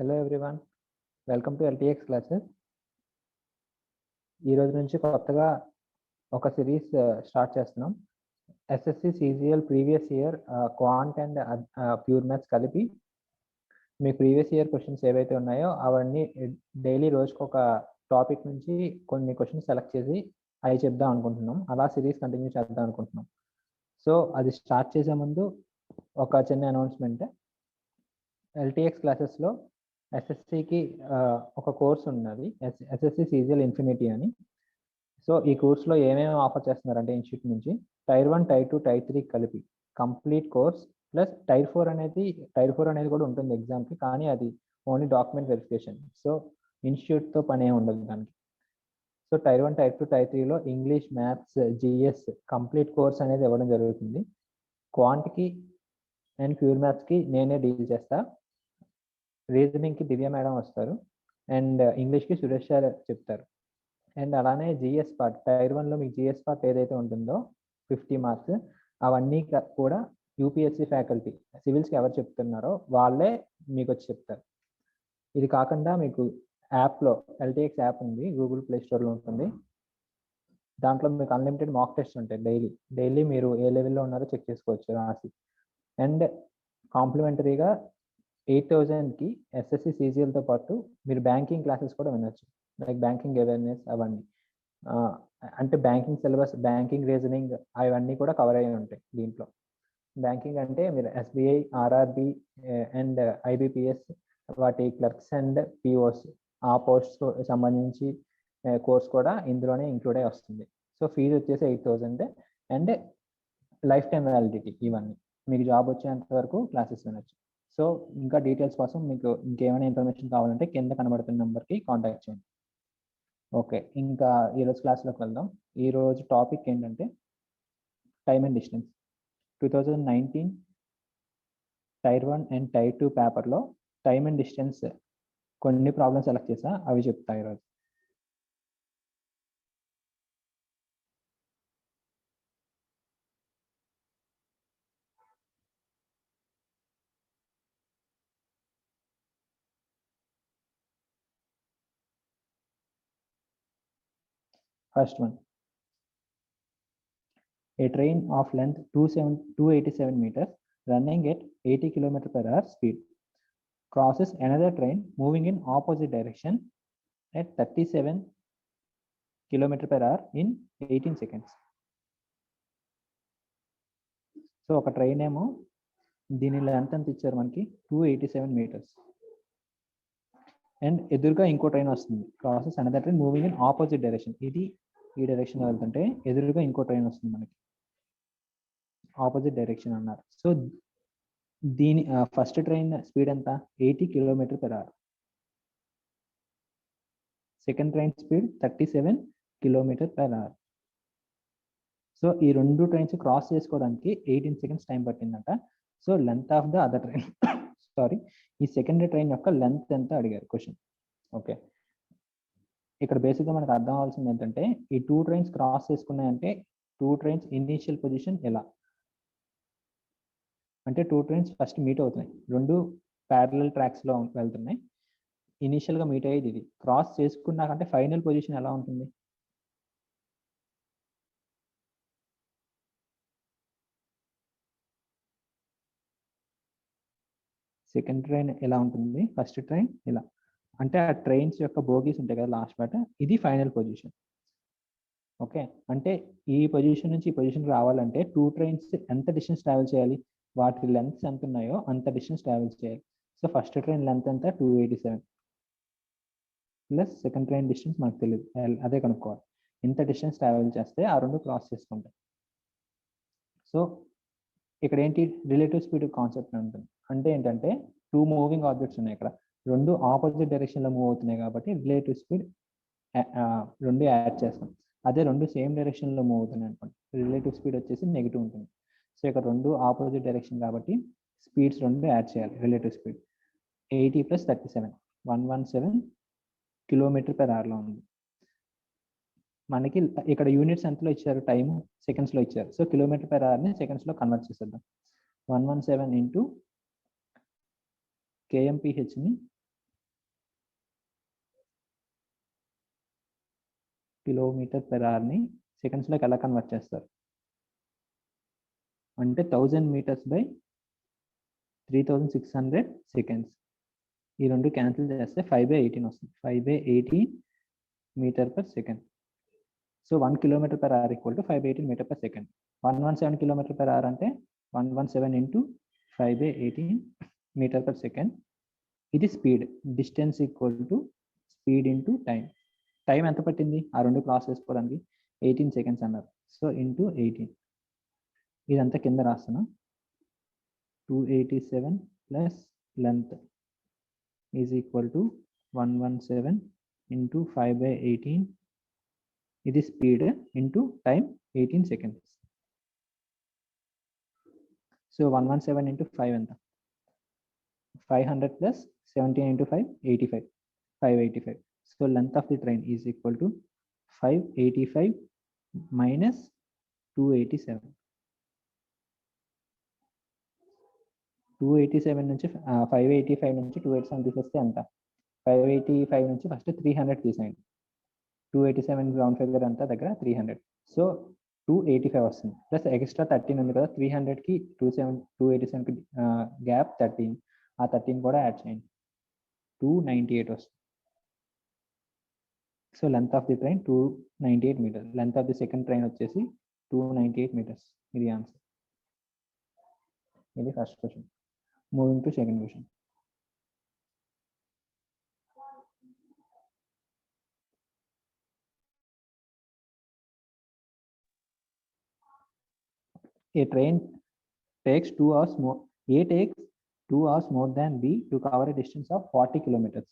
Hello everyone, welcome to LTX classes. ఈ రోజు నుంచి కొత్తగా ఒక సిరీస్ స్టార్ట్ చేస్తున్నాం. SSC CGL previous year quant and pure maths కలిపి మీ ప్రీవియస్ ఇయర్ క్వశ్చన్స్ ఏవైతే ఉన్నాయో అవన్నీ డైలీ రోజుకు ఒక టాపిక్ నుంచి కొన్ని క్వశ్చన్స్ సెలెక్ట్ చేసి అవి చెప్దాం అనుకుంటున్నాం. అలా సిరీస్ కంటిన్యూ చేద్దాం అనుకుంటున్నాం. సో అది స్టార్ట్ చేసే ముందు ఒక చిన్న అనౌన్స్మెంట్. ఎల్టీఎక్స్ క్లాసెస్లో ఎస్ఎస్సికి ఒక కోర్స్ ఉన్నది, ఎస్ఎస్సి సిజిఎల్ ఇన్ఫినిటీ అని. సో ఈ కోర్స్లో ఏమేమి ఆఫర్ చేస్తున్నారంటే ఇన్స్టిట్యూట్ నుంచి టైర్ 1, టైర్ 2, టైర్ 3 కలిపి కంప్లీట్ కోర్స్ ప్లస్ టైర్ 4 అనేది కూడా ఉంటుంది ఎగ్జామ్కి, కానీ అది ఓన్లీ డాక్యుమెంట్ వెరిఫికేషన్. సో ఇన్స్టిట్యూట్తో పని ఏమి ఉండదు దానికి. సో టైర్ 1, టైర్ 2, టైర్ 3లో English, maths, GS complete course అనేది ఇవ్వడం జరుగుతుంది. క్వాంట్కి అండ్ ప్యూర్ మ్యాథ్స్కి నేనే డీల్ చేస్తా. రీజనింగ్కి దివ్య మేడం వస్తారు అండ్ ఇంగ్లీష్కి సురేష్ సార్ చెప్తారు. అండ్ అలానే జిఎస్ పార్ట్, టైర్ 1లో మీకు జిఎస్ పార్ట్ ఏదైతే ఉంటుందో 50 మార్క్స్ అవన్నీ కూడా యూపీఎస్సీ ఫ్యాకల్టీ, సివిల్స్కి ఎవరు చెప్తున్నారో వాళ్ళే మీకు వచ్చి చెప్తారు. ఇది కాకుండా మీకు యాప్లో ఎల్టీఎక్స్ యాప్ ఉంది, గూగుల్ ప్లే స్టోర్లో ఉంటుంది. దాంట్లో మీకు అన్లిమిటెడ్ మాక్ టెస్ట్ ఉంటాయి. డైలీ మీరు ఏ లెవెల్లో ఉన్నారో చెక్ చేసుకోవచ్చు రాసి. అండ్ కాంప్లిమెంటరీగా 8,000కి ఎస్ఎస్సి సిజిఎల్తో పాటు మీరు బ్యాంకింగ్ క్లాసెస్ కూడా వినొచ్చు, లైక్ బ్యాంకింగ్ అవేర్నెస్ అవన్నీ. అంటే బ్యాంకింగ్ సిలబస్, బ్యాంకింగ్ రీజనింగ్ అవన్నీ కూడా కవర్ అయ్యి ఉంటాయి దీంట్లో. బ్యాంకింగ్ అంటే మీరు ఎస్బీఐ, ఆర్ఆర్బి అండ్ ఐబిపిఎస్ వాటి క్లర్క్స్ అండ్ పిఓస్ ఆ పోస్ట్ సంబంధించి కోర్స్ కూడా ఇందులోనే ఇంక్లూడ్ అయి వస్తుంది. సో ఫీజు వచ్చేసి 8,000 అండ్ లైఫ్ టైం వ్యాలిడిటీ. ఇవన్నీ మీకు జాబ్ వచ్చేంత వరకు క్లాసెస్ వినొచ్చు. సో ఇంకా డీటెయిల్స్ కోసం మీకు ఇంకేమైనా ఇన్ఫర్మేషన్ కావాలంటే కింద కనబడుతున్న నెంబర్కి కాంటాక్ట్ చేయండి. ఓకే, ఇంకా ఈరోజు క్లాస్లోకి వెళ్దాం. ఈరోజు టాపిక్ ఏంటంటే time and distance. 2019 tier 1 and tier 2 పేపర్లో టైమ్ అండ్ డిస్టెన్స్ కొన్ని ప్రాబ్లమ్స్ సెలెక్ట్ చేసా, అవి చెప్తా ఈరోజు. First one, a train of length 287 meters running at 80 km/h speed crosses another train moving in opposite direction at 37 km/h in 18 seconds. So ఒక train ఏమో దీని length ఎంత ఇచ్చారు మనకి 287 meters అండ్ ఎదురుగా ఇంకో ట్రైన్ వస్తుంది, crosses another train moving in opposite direction. ఇది ఈ డైరెక్షన్ వెళ్తుంటే ఎదురుగా ఇంకో ట్రైన్ వస్తుంది మనకి, ఆపోజిట్ డైరెక్షన్ అన్నారు. సో దీని ఫస్ట్ ట్రైన్ స్పీడ్ ఎంత 80 km/h, second train speed 37 km/h. So ఈ రెండు ట్రైన్స్ క్రాస్ చేసుకోవడానికి 18 seconds టైం పట్టిందంట. So length of the other train ఈ సెకండ్ ట్రైన్ యొక్క లెంత్ ఎంత అడిగారు క్వశ్చన్. ఓకే, ఇక్కడ బేసిక్గా మనకు అర్థం అవ్వాల్సింది ఏంటంటే ఈ 2 ట్రైన్స్ క్రాస్ చేసుకున్నాయంటే 2 ట్రైన్స్ ఇనీషియల్ పొజిషన్ ఎలా అంటే 2 ట్రైన్స్ ఫస్ట్ మీట్ అవుతున్నాయి, రెండు ప్యారలల్ ట్రాక్స్లో వెళ్తున్నాయి. ఇనీషియల్గా మీట్ అయ్యేది ఇది, క్రాస్ చేసుకున్నాకంటే ఫైనల్ పొజిషన్ ఎలా ఉంటుంది? సెకండ్ ట్రైన్ ఎలా ఉంటుంది, ఫస్ట్ ట్రైన్ ఇలా. అంటే ఆ ట్రైన్స్ యొక్క బోగీస్ ఉంటాయి కదా లాస్ట్ పార్ట్, ఇది ఫైనల్ పొజిషన్. ఓకే, అంటే ఈ పొజిషన్ నుంచి ఈ పొజిషన్కి రావాలంటే 2 ట్రైన్స్ ఎంత డిస్టెన్స్ ట్రావెల్ చేయాలి, వాటి లెంత్స్ ఎంత ఉన్నాయో అంత డిస్టెన్స్ ట్రావెల్ చేయాలి. సో ఫస్ట్ ట్రైన్ లెంత్ ఎంత 287 ప్లస్ సెకండ్ ట్రైన్ డిస్టెన్స్ మనకు తెలియదు, అదే కనుక్కోవాలి. ఇంత డిస్టెన్స్ ట్రావెల్ చేస్తే ఆ రెండు క్రాస్ చేసుకుంటాయి. సో ఇక్కడ ఏంటి రిలేటివ్ స్పీడ్ కాన్సెప్ట్ ఉంటుంది. అంటే ఏంటంటే 2 మూవింగ్ ఆబ్జెక్ట్స్ ఉన్నాయి, ఇక్కడ రెండు ఆపోజిట్ డైరెక్షన్లో మూవ్ అవుతున్నాయి కాబట్టి రిలేటివ్ స్పీడ్ రెండు యాడ్ చేస్తాం. అదే రెండు సేమ్ డైరెక్షన్లో మూవ్ అవుతున్నాయి అనుకోండి, రిలేటివ్ స్పీడ్ వచ్చేసి నెగిటివ్ ఉంటుంది. సో ఇక్కడ రెండు ఆపోజిట్ డైరెక్షన్ కాబట్టి స్పీడ్స్ రెండు యాడ్ చేయాలి. రిలేటివ్ స్పీడ్ 80 + 37 117 km/h ఉంది. మనకి ఇక్కడ యూనిట్స్ ఎంతలో ఇచ్చారు, టైము సెకండ్స్లో ఇచ్చారు. సో km/hని సెకండ్స్లో కన్వర్ట్ చేసేద్దాం. 117 × kmph ని km/h సెకండ్స్లోకి ఎలా కన్వర్ట్ చేస్తారు అంటే 1000 meters by 3600 seconds. ఈ రెండు క్యాన్సిల్ చేస్తే 5/18 వస్తుంది. 5/18 meter/second. So 1 km/h = 5/18 meter/second. 117 km/h అంటే 117 into 5/18 meter/second. ఇది speed. Distance equal to speed into time. Time ఎంత పట్టింది ఆ రెండు క్రాస్ చేసుకోవడానికి? 18 seconds అన్నారు. So into 18. ఇదంతా కింద రాస్తున్నా. 287 plus length is equal to 117 into 5/18. ఇది speed into time 18 seconds. So 117 into 5 ఎంత? 500 plus 17 into 5 85. 585. So length of the train is equal to 585 minus 287. 287 నుంచి 585 నుంచి 287 తీసేస్తే ఎంత? 585 నుంచి ఫస్ట్ 300 తీసేయండి. 287 గ్రౌండ్ ఫిగర్ అంతా దగ్గర 300. సో 285 వస్తుంది. ప్లస్ ఎక్స్ట్రా 13 ఉంది కదా, 300కి 287కి గ్యాప్ 13. ఆ 13 కూడా యాడ్ చేయండి. 298 వస్తుంది. So length of the train 298 meters. Length of the second train వచ్చేసి 298 meters. ఇది ఆన్సర్. ఇది first question. Moving to second question. A train takes 2 hours more. A takes 2 hours more than B to cover a distance of 40 kilometers.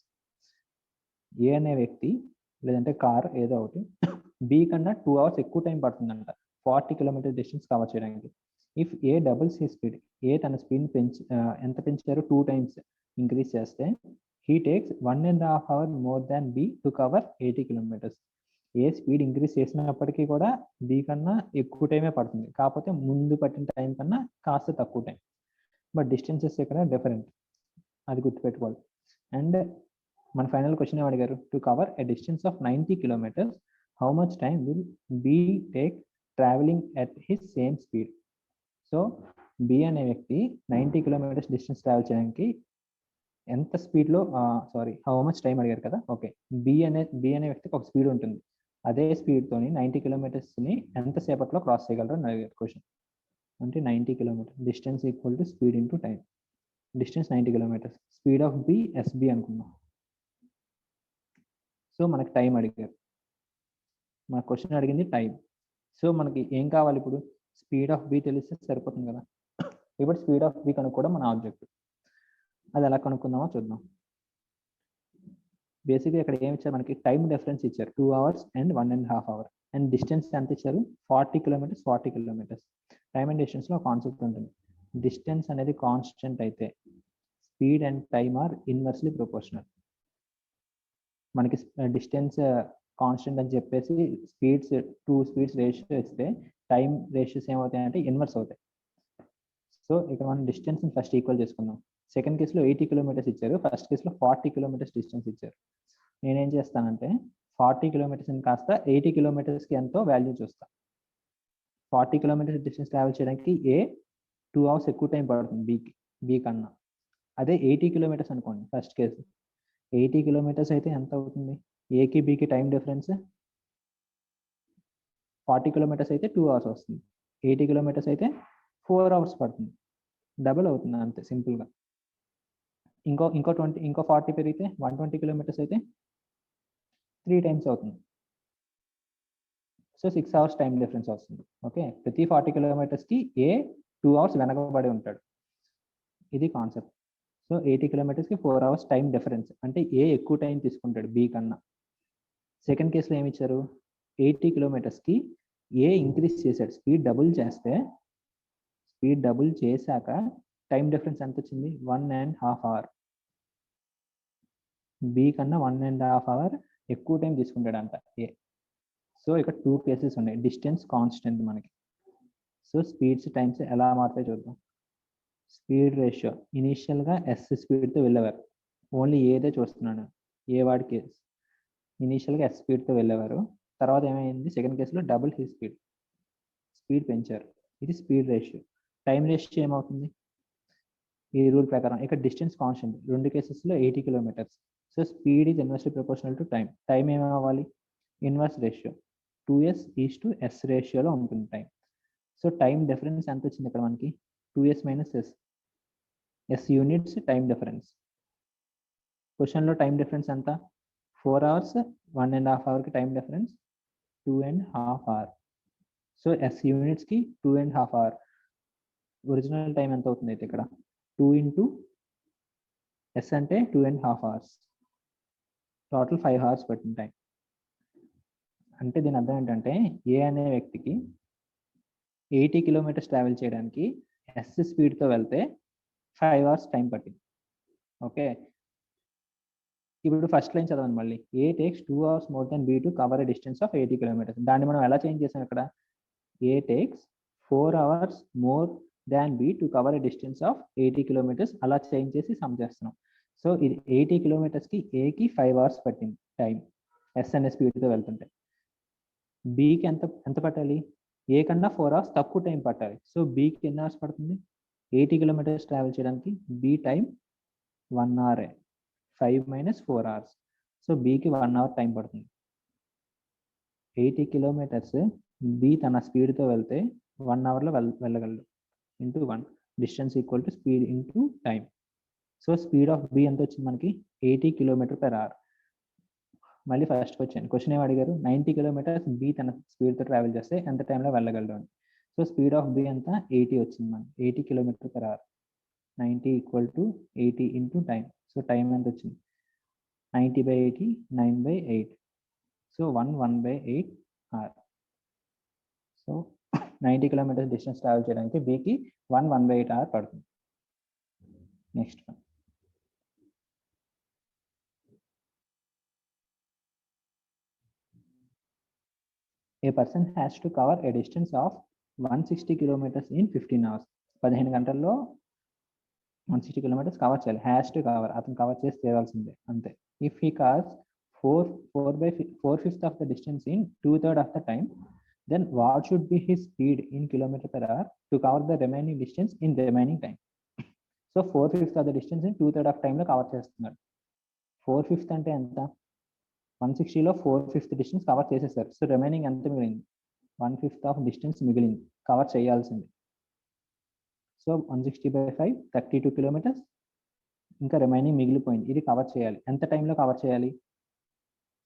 A అనే వ్యక్తి లేదంటే car ఏదో ఒకటి B కన్నా 2 hours ఎక్కువ టైం పడుతుందంట 40 kilometers డిస్టెన్స్ కవర్ చేయడానికి. If A doubles his speed, A తన స్పీడ్ ఎంత పెంచారు? 2 times ఇంక్రీజ్ చేస్తే he takes 1.5 hours more than B to cover 80 kilometers. A speed increase చేసినప్పటికీ కూడా బి కన్నా ఎక్కువ టైమే పడుతుంది, కాకపోతే ముందు పట్టిన టైం కన్నా కాస్త తక్కువ టైం. బట్ డిస్టెన్సెస్ ఇక్కడ డిఫరెంట్, అది గుర్తుపెట్టుకోవాలి. అండ్ మన ఫైనల్ క్వశ్చన్ ఏం అడిగారు? To cover a distance of 90 kilometers, how much time will be take travelling at his same speed? So B అనే వ్యక్తి 90 kilometers డిస్టెన్స్ ట్రావెల్ చేయడానికి ఎంత స్పీడ్లో హౌ మచ్ టైం అడిగారు కదా. ఓకే, బి అనే వ్యక్తికి ఒక స్పీడ్ ఉంటుంది. అదే స్పీడ్తోని 90 kilometersని ఎంతసేపట్లో క్రాస్ చేయగలరు అని అడిగారు క్వశ్చన్. అంటే 90 kilometers distance equal to speed into time. Distance 90 kilometers, speed of B S B అనుకున్నాం. సో మనకి టైం అడిగారు, మన క్వశ్చన్ అడిగింది టైం. సో మనకి ఏం కావాలి ఇప్పుడు? స్పీడ్ ఆఫ్ బి తెలిస్తే సరిపోతుంది కదా. ఇప్పుడు స్పీడ్ ఆఫ్ బి కనుక్కోవడం మన ఆబ్జెక్టివ్. అది ఎలా కనుక్కుందామో చూద్దాం. బేసిక్గా ఇక్కడ ఏమి ఇచ్చారు మనకి? టైం డిఫరెన్స్ ఇచ్చారు 2 hours and 1.5 hours. And distance ఎంత ఇచ్చారు? 40 kilometers. 40 kilometers. టైం అండ్ డిస్టెన్స్లో కాన్సెప్ట్ ఉంటుంది. డిస్టెన్స్ అనేది కాన్స్టెంట్ అయితే speed and time are inversely proportional. మనకి డిస్టెన్స్ కాన్స్టెంట్ అని చెప్పేసి టూ స్పీడ్స్ రేషియో ఇస్తే టైం రేషియోస్ ఏమవుతాయంటే ఇన్వర్స్ అవుతాయి. సో ఇక్కడ మనం డిస్టెన్స్ని ఫస్ట్ ఈక్వల్ చేసుకుందాం. సెకండ్ కేసులో 80 kilometers ఇచ్చారు, ఫస్ట్ కేసులో 40 kilometers డిస్టెన్స్ ఇచ్చారు. నేనేం చేస్తానంటే 40 kilometersని కాస్త 80 kilometersకి ఎంతో వాల్యూ చూస్తాను. 40 kilometers డిస్టెన్స్ ట్రావెల్ చేయడానికి ఏ 2 hours ఎక్కువ టైం పడుతుంది బి కన్నా. అదే 80 kilometers అనుకోండి ఫస్ట్ కేసు. 80 kilometers అయితే ఎంత అవుతుంది? ఏకి బికి టైం డిఫరెన్స్ 40 kilometers అయితే 2 hours వస్తుంది. 80 kilometers అయితే 4 hours పడుతుంది. డబుల్ అవుతుంది అంతే సింపుల్గా. ఇంకో 40 పెరిగితే 120 kilometers అయితే 3 times అవుతుంది. సో 6 hours టైం డిఫరెన్స్ వస్తుంది. ఓకే, ప్రతి 40 kilometersకి ఏ 2 hours వెనకబడి ఉంటాడు. ఇది concept. So 80 kilometersకి 4 hours time difference, అంటే ఏ ఎక్కువ టైం తీసుకుంటాడు బి కన్నా. సెకండ్ కేసులో ఏమి ఇచ్చారు? 80 kilometersకి ఏ ఇంక్రీజ్ చేశాడు, స్పీడ్ డబుల్ చేశాక టైం డిఫరెన్స్ ఎంత వచ్చింది? 1.5 hours. బి కన్నా 1.5 hours ఎక్కువ టైం తీసుకుంటాడు అంట ఏ. సో ఇక్కడ 2 కేసెస్ ఉన్నాయి. డిస్టెన్స్ కాన్స్టెంట్ మనకి. సో స్పీడ్స్ టైమ్స్ ఎలా మారుతాయి చూద్దాం. స్పీడ్ రేషియో ఇనీషియల్గా ఎస్ స్పీడ్తో వెళ్ళేవారు. ఓన్లీ ఏదే చూస్తున్నాను, ఏ వాడి కేసు. ఇనీషియల్గా ఎస్ స్పీడ్తో వెళ్ళేవారు. తర్వాత ఏమైంది, సెకండ్ కేసులో డబుల్ హిస్ స్పీడ్ పెంచారు. ఇది స్పీడ్ రేషియో. టైం రేషియో ఏమవుతుంది, ఈ రూల్ ప్రకారం ఇక్కడ డిస్టెన్స్ కాన్స్టెంట్, రెండు కేసెస్లో 80 kilometers. So speed is inversely proportional to time. Time ఏమవ్వాలి, ఇన్వర్స్ రేషియో 2s:s రేషియోలో ఉంటుంది టైం. సో టైం డిఫరెన్స్ ఎంత వచ్చింది ఇక్కడ మనకి, 2s - s, s units time difference. క్వశ్చన్లో టైం డిఫరెన్స్ ఎంత, 4 hours 1.5 hourకి time difference 2.5 hours. So s యూనిట్స్కి 2.5 hours. ఒరిజినల్ టైం ఎంత అవుతుంది అయితే ఇక్కడ 2 into s అంటే 2.5 hours. టోటల్ 5 hours పట్టింది టైం. అంటే దీని అర్థం ఏంటంటే ఏ అనే వ్యక్తికి 80 కిలోమీటర్స్ ట్రావెల్ చేయడానికి s స్పీడ్తో వెళ్తే 5 hours టైం పట్టింది. ఓకే, ఇప్పుడు ఫస్ట్ లైన్ చదవండి మళ్ళీ. ఏ takes 2 hours more than b to cover a distance of 80 kilometers. దాన్ని మనం ఎలా చేంజ్ చేసాం ఇక్కడ, ఏ takes 4 hours more than b to cover a distance of 80 kilometers అలా చేంజ్ చేసి సమ్ చేస్తున్నాం. సో ఇది 80 కిలోమీటర్స్కి ఏకి 5 hours పట్టింది టైం ఎస్ అనే స్పీడ్తో వెళ్తుంటే. బీకి ఎంత పట్టాలి, ఏ కన్నా 4 hours తక్కువ టైం పట్టాలి. సో బీకి ఎన్ని అవర్స్ పడుతుంది, 80 కిలోమీటర్స్ ట్రావెల్ చేయడానికి B time 1 hour, 5 - 4 hours. So బీకి 1 hour టైం పడుతుంది. 80 కిలోమీటర్స్ బి తన స్పీడ్తో వెళ్తే 1 hourలో వెళ్ళగలడు into 1, distance equal to speed into time. So speed of B ఎంత వచ్చింది మనకి, 80 km/h. మళ్ళీ ఫస్ట్ క్వశ్చన్ ఏమి అడిగారు, 90 కిలోమీటర్స్ బి తన స్పీడ్తో ట్రావెల్ చేస్తే ఎంత టైంలో వెళ్ళగలడు అని. సో స్పీడ్ ఆఫ్ బి ఎంత 80 వచ్చింది మనకి, 80 km/h. 90 = 80 into time. So time ఎంత వచ్చింది, 90/80 9/8. So 1/8 hour. So 90 kilometres distance travel చేయడానికి బీకి 1/8 hour పడుతుంది. Next one, A person has to cover a distance of 160 kilometers in 15 hours. 15 గంటల్లో 160 kilometers కవర్ చేయాలి. హ్యాస్ టు కవర్, అతను కవర్ చేసి తీరాల్సిందే అంతే. If he covers 4/5 of the distance in 2/3 of the time, then what should be his speed in km/h to cover the remaining distance in the remaining time? So 4/5 of the distance in 2/3 of time లో cover చేస్తున్నాడు. 4/5 అంటే ఎంత, 160లో 4/5 distance cover చేసేసారు. So remaining ఎంత మిగిలింది, 1/5 of distance మిగిలింది cover చేయాల్సింది. So 160/5 32 kilometers, ఇంకా రిమైనింగ్ మిగిలిపోయింది, ఇది కవర్ చేయాలి. ఎంత టైంలో కవర్ చేయాలి,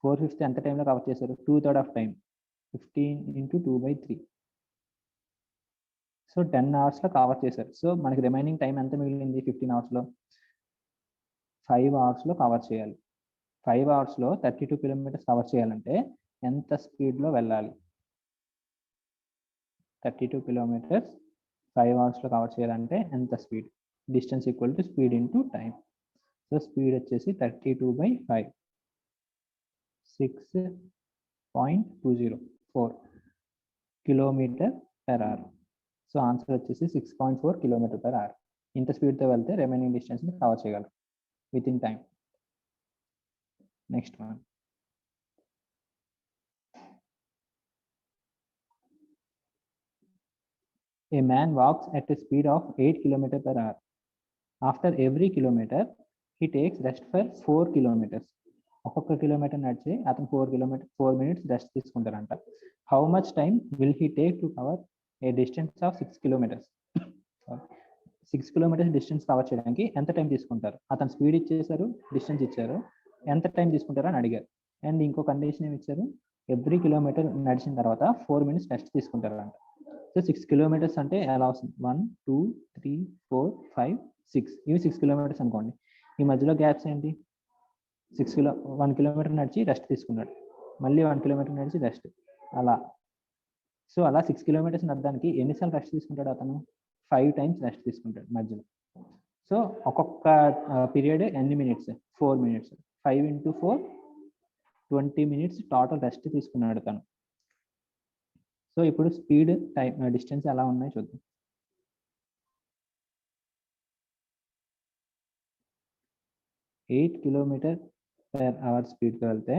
4/5 ఎంత టైంలో కవర్ చేశారు, 2/3 of time, 15 × 2/3. So 10 hours cover చేశారు. సో మనకి రిమైనింగ్ టైం ఎంత మిగిలింది, 15 hours, 5 hours కవర్ చేయాలి. 5 hours 32 kilometers కవర్ చేయాలంటే ఎంత స్పీడ్లో వెళ్ళాలి, 32 kilometers 5 hours కవర్ చేయాలంటే ఎంత speed, distance equal to speed into time. So speed వచ్చేసి 32/5, 6.204 km/h. సో ఆన్సర్ వచ్చేసి 6.4 km/h. ఇంత స్పీడ్తో వెళ్తే రిమైనింగ్ డిస్టెన్స్ని కవర్ చేయగలరు with in time. Next one, a man walks at a speed of 8 km/h. After every kilometer, he takes rest for 4 kilometers. ఒక్కొక్క kilometre నడిచి అతను 4 minutes rest తీసుకుంటారంట. How much time will he take to cover a distance of 6 kilometers? 6 kilometers distance cover చేయడానికి ఎంత time తీసుకుంటారు, అతను speed ఇచ్చేసారు, distance ఇచ్చారు, ఎంత టైం తీసుకుంటారు అని అడిగారు. అండ్ ఇంకో కండిషన్ ఏమి ఇచ్చారు, ఎవ్రీ కిలోమీటర్ నడిచిన తర్వాత 4 minutes రెస్ట్ తీసుకుంటారంట. సో 6 kilometers అంటే ఎలా వస్తుంది, 1 2 3 4 5 6, ఇవి 6 kilometers అనుకోండి. ఈ మధ్యలో గ్యాప్స్ ఏంటి, 1 kilometer నడిచి రెస్ట్ తీసుకున్నాడు, మళ్ళీ 1 kilometer నడిచి రెస్ట్, అలా. సో అలా 6 kilometers నడడానికి ఎన్నిసార్లు రెస్ట్ తీసుకుంటాడు అతను, 5 times రెస్ట్ తీసుకుంటాడు మధ్యలో. సో ఒక్కొక్క పీరియడ్ ఎన్ని minutes, 4 minutes, 5 × 4 20 minutes total rest తీసుకున్నాడు తను. సో ఇప్పుడు స్పీడ్ టైం డిస్టెన్స్ ఎలా ఉన్నాయి చూద్దాం. 8 km/h స్పీడ్తో వెళ్తే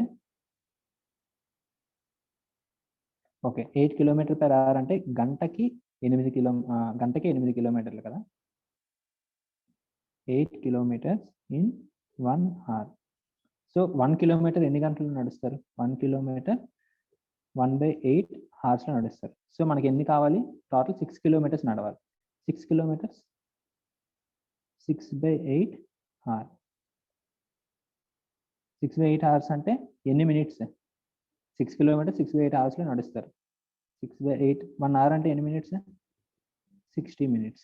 ఓకే, 8 km/h అంటే గంటకి 8 కిలోమీటర్లు కదా. 8 kilometers in 1 hour. So 1 kilometer ఎన్ని గంటలు నడుస్తారు? 1 kilometer 1/8 hours లో నడుస్తారు. సో మనకి ఎన్ని కావాలి? టోటల్ 6 kilometers నడవాలి. 6 kilometers 6/8 hour. 6/8 hours అంటే ఎన్ని మినిట్స్? 6 kilometers 6/8 hours లో నడుస్తారు. 6/8 1 hour అంటే ఎన్ని మినిట్స్? 60 minutes.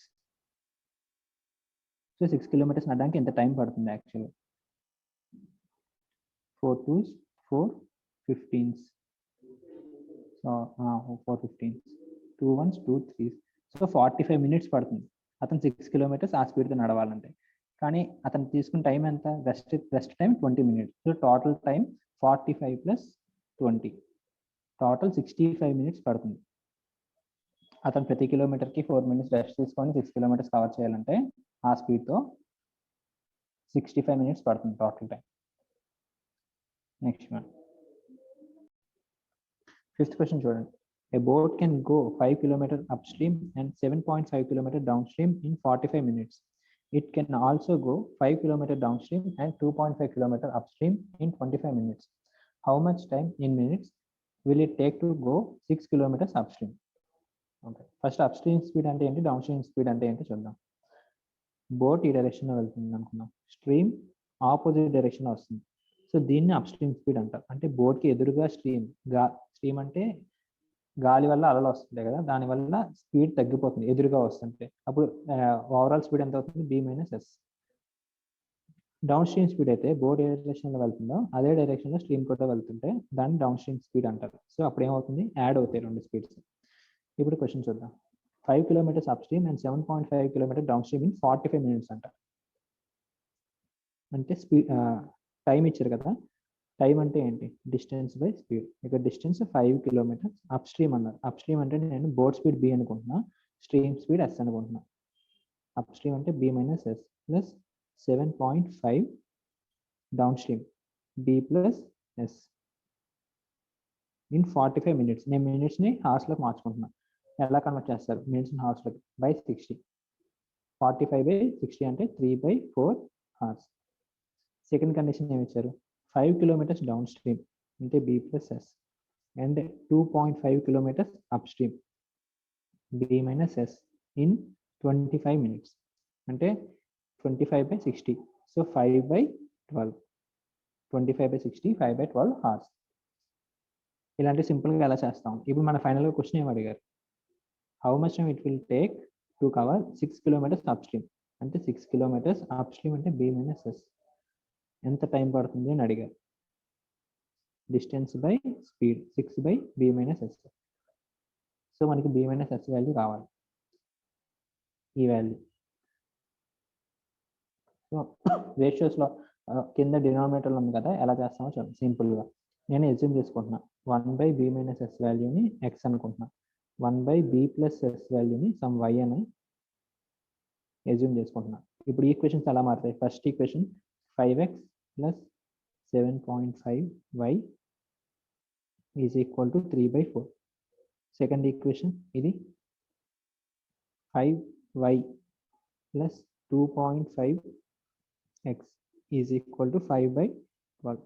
సో 6 kilometers నడడానికి ఎంత టైం పడుతుంది యాక్చువల్గా? 4 2s 4 15s. So 4 15s 2 1s 2 3s. So 45 minutes పడుతుంది అతను 6 kilometers ఆ స్పీడ్తో నడవాలంటే. కానీ అతను తీసుకున్న టైం ఎంత? Rest time 20 minutes. So total time 45 + 20 total 65 minutes పడుతుంది. అతను ప్రతి కిలోమీటర్కి 4 minutes రెస్ట్ తీసుకొని 6 kilometers కవర్ చేయాలంటే ఆ స్పీడ్తో 65 minutes పడుతుంది total time. Next one, 5th question చూడండి. A boat can go 5 km upstream and 7.5 km downstream in 45 minutes. It can also go 5 km downstream and 2.5 km upstream in 25 minutes. How much time in minutes will it take to go 6 km upstream? Okay, first upstream speed అంటే ఏంటి, down stream speed అంటే ఏంటి చూద్దాం. Boat ఈ డైరెక్షన్లో వెళ్తుంది అనుకుందాం, stream opposite డైరెక్షన్లో వస్తుంది. సో దీన్ని అప్స్ట్రీమ్ స్పీడ్ అంటారు. అంటే బోట్కి ఎదురుగా స్ట్రీమ్ అంటే గాలి వల్ల అలలు వస్తుంటాయి కదా, దానివల్ల స్పీడ్ తగ్గిపోతుంది ఎదురుగా వస్తుంటే. అప్పుడు ఓవరాల్ స్పీడ్ ఎంత అవుతుంది? B - S. Down stream speed అయితే బోట్ ఏ డైరెక్షన్లో వెళ్తుందో అదే డైరెక్షన్లో స్ట్రీమ్ కూడా వెళ్తుంటే దాన్ని డౌన్ స్ట్రీమ్ స్పీడ్ అంటారు. సో అప్పుడు ఏమవుతుంది? యాడ్ అవుతాయి రెండు స్పీడ్స్. ఇప్పుడు క్వశ్చన్ చూద్దాం. 5 km upstream and 7.5 km downstream in 45 minutes అంట. అంటే టైం ఇచ్చారు కదా, టైం అంటే ఏంటి? Distance by speed. ఇక్కడ డిస్టెన్స్ 5 km అప్స్ట్రీమ్ అన్నారు. అప్స్ట్రీమ్ అంటే నేను బోట్ స్పీడ్ B అనుకుంటున్నా, స్ట్రీమ్ స్పీడ్ S అనుకుంటున్నా. అప్స్ట్రీమ్ అంటే B - S plus 7.5 down stream B + S in 45 minutes. నేను మినిట్స్ని హార్స్లోకి మార్చుకుంటున్నా. ఎలా కన్వర్ట్ చేస్తారు? మినిట్స్ని హార్స్లోకి బై 60. 45/60 అంటే 3/4 hours. సెకండ్ కండిషన్ ఏమి ఇచ్చారు? 5 km డౌన్ స్ట్రీమ్ అంటే B + S and 2.5 km up stream B - S in 25 minutes అంటే 25/60. సో 5/12. 25/60 5/12 hours. ఇలాంటి సింపుల్గా ఎలా చేస్తాం? ఇప్పుడు మన ఫైనల్గా క్వశ్చన్ ఏమి అడిగారు? How much time it will take to cover 6 km up stream అంటే 6 km అప్ స్ట్రీమ్ అంటే B - S ఎంత టైం పడుతుంది అని అడిగారు. Distance by speed 6/B - S. So మనకి B - S వాల్యూ కావాలి, ఈ వాల్యూ. సో రేషియోస్లో కింద డినామినేటర్లో ఉంది కదా, ఎలా చేస్తామో చూడండి సింపుల్గా. నేను ఎజ్యూమ్ చేసుకుంటున్నా 1/B - S వాల్యూని X అనుకుంటున్నా, 1/B + S వాల్యూని సమ్ Y అని ఎజ్యూమ్ చేసుకుంటున్నా. ఇప్పుడు ఈక్వేషన్స్ ఎలా మారుతాయి? First equation 5x + 7.5y = 3/4. Second equation ఇది 5y + 2.5x = 5/12.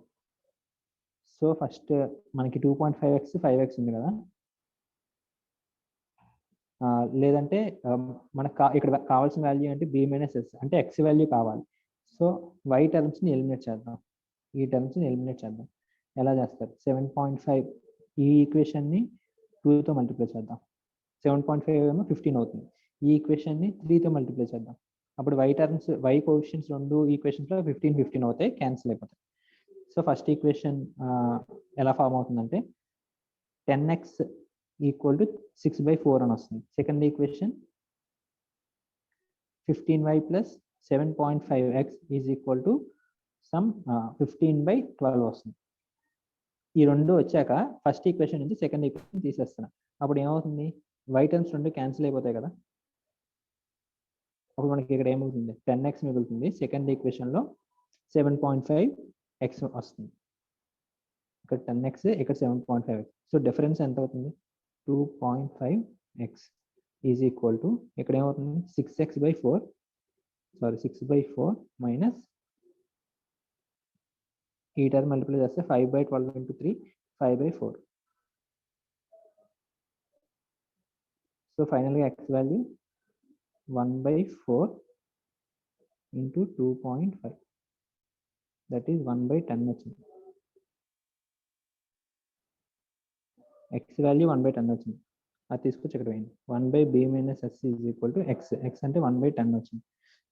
సో ఫస్ట్ మనకి 2.5x 5x ఉంది కదా, లేదంటే మనకు ఇక్కడ కావాల్సిన వాల్యూ అంటే B - S అంటే X వాల్యూ కావాలి. సో y టర్మ్స్ని ఎలిమినేట్ చేద్దాం, ఈ టర్మ్స్ని ఎలిమినేట్ చేద్దాం. ఎలా చేస్తారు? 7.5 ఈ ఈక్వేషన్ని 2తో మల్టిప్లై చేద్దాం. 7.5 ఏమో 15 అవుతుంది. ఈ ఈక్వేషన్ని 3తో మల్టిప్లై చేద్దాం. అప్పుడు y కోఎఫిషియెంట్స్ రెండు ఈక్వేషన్స్లో 15 15 అవుతాయి, క్యాన్సిల్ అయిపోతాయి. సో ఫస్ట్ ఈక్వేషన్ ఎలా ఫామ్ అవుతుందంటే 10x = 6/4 అని వస్తుంది. Second equation 15y + 7.5x = some 15/12 వస్తుంది. ఈ రెండు వచ్చాక ఫస్ట్ ఈక్వేషన్ నుంచి సెకండ్ ఈక్వేషన్ తీసేస్తున్నా. అప్పుడు ఏమవుతుంది? y టర్మ్స్ రెండు క్యాన్సిల్ అయిపోతాయి కదా. అప్పుడు మనకి ఇక్కడ ఏమవుతుంది? 10x మిగులుతుంది. సెకండ్ ఈక్వేషన్లో 7.5x వస్తుంది. ఇక్కడ 10x ఇక్కడ 7.5x. సో డిఫరెన్స్ ఎంత అవుతుంది? 2.5x ఈజ్ ఈక్వల్ టు ఇక్కడ ఏమవుతుంది 6x/4 సారీ 6/4 మైనస్ ఈ టర్మ్ మల్టిప్లై చేస్తే 5/12 into 3 5/4. సో ఫైనల్గా x value 1/4 into 2.5 that is 1/10 వచ్చింది. x వాల్యూ 1/10 వచ్చింది. అది తీసుకొచ్చి ఇక్కడ పోయింది. 1/b - s is equal to x. x అంటే 1/10 వచ్చింది.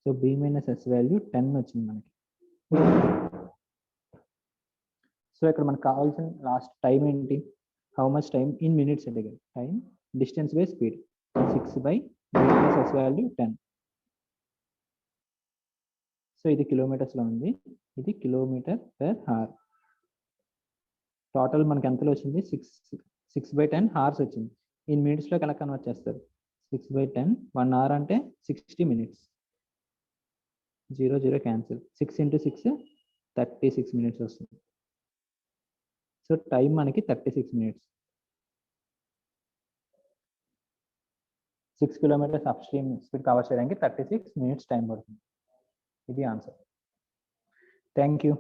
సో b - s వాల్యూ 10 వచ్చింది మనకి. సో ఇక్కడ మనకు కావాల్సిన లాస్ట్ టైం ఏంటి? How much time in minutes అడిగారు. Time distance by speed 6/b - s value 10. సో ఇది కిలోమీటర్స్లో ఉంది, ఇది కిలోమీటర్ పర్ హార్. టోటల్ మనకి ఎంతలో వచ్చింది? 6/10 హార్స్ వచ్చింది. ఇన్ మినిట్స్లోకి ఎలా కన్వర్ట్ చేస్తారు? 6/10 1 hour అంటే 60 minutes. 0 0 క్యాన్సిల్. 6 into 6 36 minutes వస్తుంది. సో టైం మనకి 36 minutes. 6 kilometers up stream speed cover చేయడానికి 36 minutes టైం పడుతుంది. ఇది ఆన్సర్. Thank you.